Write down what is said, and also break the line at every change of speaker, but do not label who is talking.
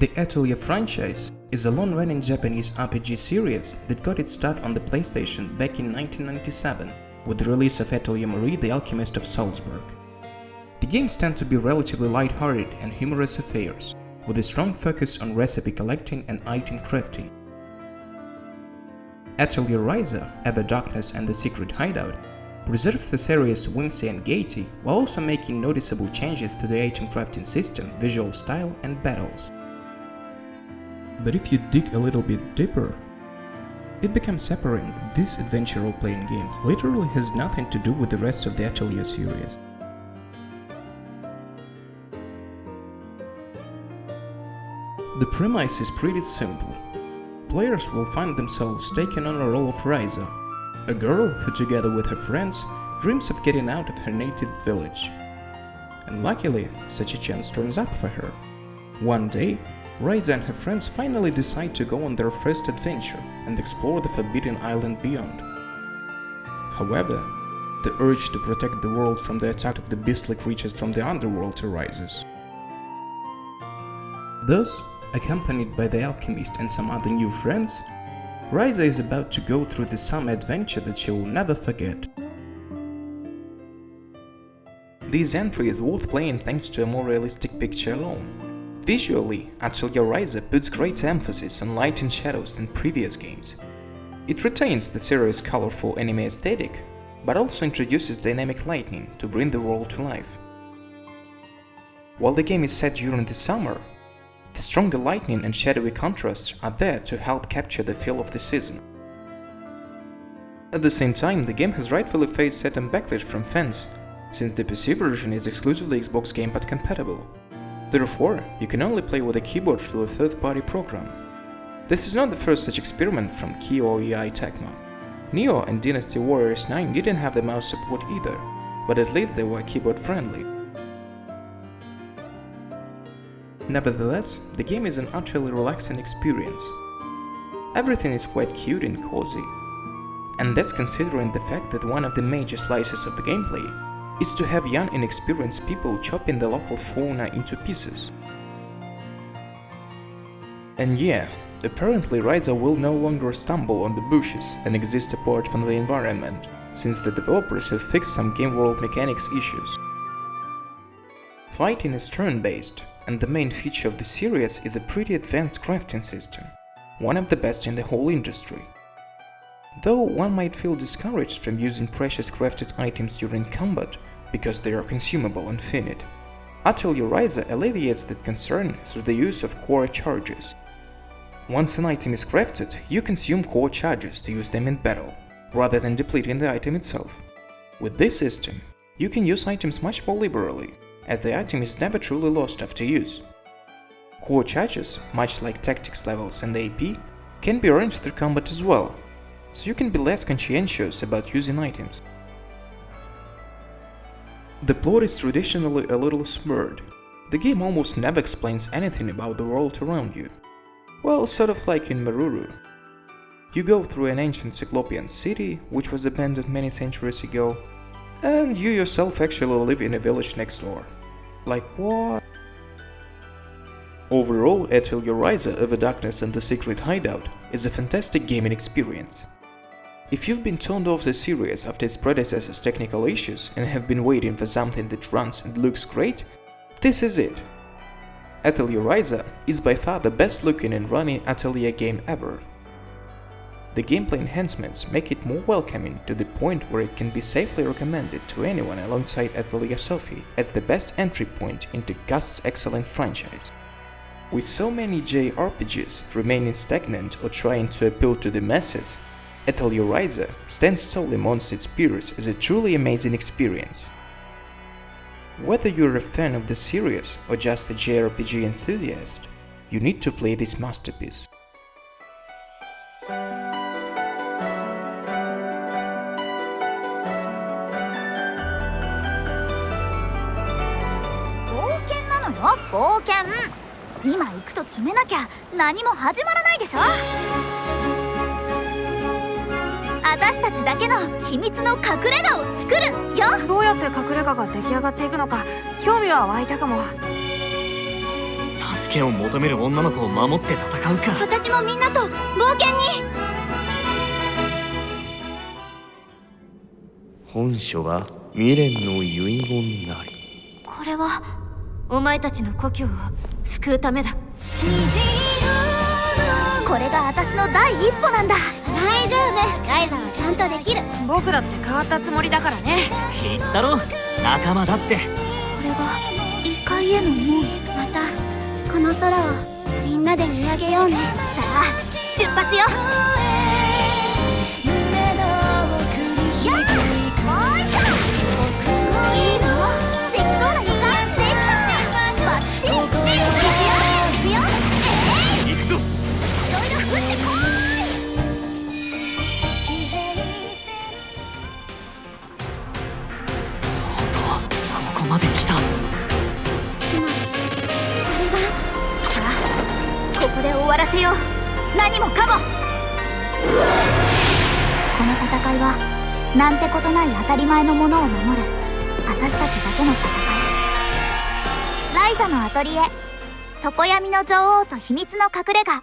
The Atelier franchise is a long-running Japanese RPG series that got its start on the PlayStation back in 1997 with the release of Atelier Marie the Alchemist of Salzburg. The games tend to be relatively light-hearted and humorous affairs, with a strong focus on recipe collecting and item crafting. Atelier Ryza, Ever Darkness and the Secret Hideout preserves the series' whimsy and gaiety while also making noticeable changes to the item crafting system, visual style and battles. But if you dig a little bit deeper, it becomes apparent that this adventure role-playing game literally has nothing to do with the rest of the Atelier series. The premise is pretty simple. Players will find themselves taking on a role of Ryza, a girl who together with her friends dreams of getting out of her native village. And luckily, such a chance turns up for her. One day, Ryza and her friends finally decide to go on their first adventure and explore the Forbidden Island beyond. However, the urge to protect the world from the attack of the beastly creatures from the underworld arises. Thus, accompanied by the alchemist and some other new friends, Ryza is about to go through the summer adventure that she will never forget. This entry is worth playing thanks to a more realistic picture alone. Visually, Atelier Ryza puts greater emphasis on light and shadows than previous games. It retains the series' colorful anime aesthetic, but also introduces dynamic lighting to bring the world to life. While the game is set during the summer, the stronger lighting and shadowy contrasts are there to help capture the feel of the season. At the same time, the game has rightfully faced certain backlash from fans, since the PC version is exclusively Xbox gamepad compatible. Therefore, you can only play with a keyboard through a third-party program. This is not the first such experiment from KyoEI Tecmo. Neo and Dynasty Warriors 9 didn't have the mouse support either, but at least they were keyboard-friendly. Nevertheless, the game is an utterly relaxing experience. Everything is quite cute and cozy. And that's considering the fact that one of the major slices of the gameplay is to have young inexperienced people chopping the local fauna into pieces. And yeah, apparently Ryza will no longer stumble on the bushes and exist apart from the environment, since the developers have fixed some game world mechanics issues. Fighting is turn-based, and the main feature of the series is a pretty advanced crafting system, one of the best in the whole industry. Though one might feel discouraged from using precious crafted items during combat because they are consumable and finite, Atelier Ryza alleviates that concern through the use of core charges. Once an item is crafted, you consume core charges to use them in battle, rather than depleting the item itself. With this system, you can use items much more liberally, as the item is never truly lost after use. Core charges, much like tactics levels and AP, can be earned through combat as well, so you can be less conscientious about using items. The plot is traditionally a little slurred. The game almost never explains anything about the world around you. Well, sort of like in Maruru. You go through an ancient Cyclopean city, which was abandoned many centuries ago, and you yourself actually live in a village next door. Like what? Overall, Atelier Ryza, Ever Darkness and the Secret Hideout is a fantastic gaming experience. If you've been turned off the series after its predecessor's technical issues and have been waiting for something that runs and looks great, this is it. Atelier Ryza is by far the best looking and running Atelier game ever. The gameplay enhancements make it more welcoming to the point where it can be safely recommended to anyone alongside Atelier Sophie as the best entry point into Gust's excellent franchise. With so many JRPGs remaining stagnant or trying to appeal to the masses, Atelier Ryza stands tall amongst its peers as a truly amazing experience. Whether you're a fan of the series or just a JRPG enthusiast, you need to play this masterpiece.
冒険。今行くと決めなきゃ何も始まらないでしょ。私たちだけの秘密の隠れ家を作るよ。
どうやって隠れ家が出来上がっていくのか興味は湧いたかも。助助けを求める女の子を守って戦うか。
私もみんなと冒険に。
本書は未練の遺言なり。
これはお前たちの故郷を救うためだ。これが私の第一歩なんだ。大丈夫、ライザはちゃんとできる。
僕だって変わったつもりだからね。
言ったろ、仲間だって。
これが異界への門。またこの空をみんなで見上げようね。さあ出発よ。やっもう一度。いいの？できそうな予感。できたしバッチリ。いくよ。
行くぞ。
いろいろ降ってこい。
ここまで来た。
つまりあれが。さあここで終わらせよう。何もかも。この戦いはなんてことない当たり前のものを守る私たちだけの戦い。ライザのアトリエ、常闇の女王と秘密の隠れ家。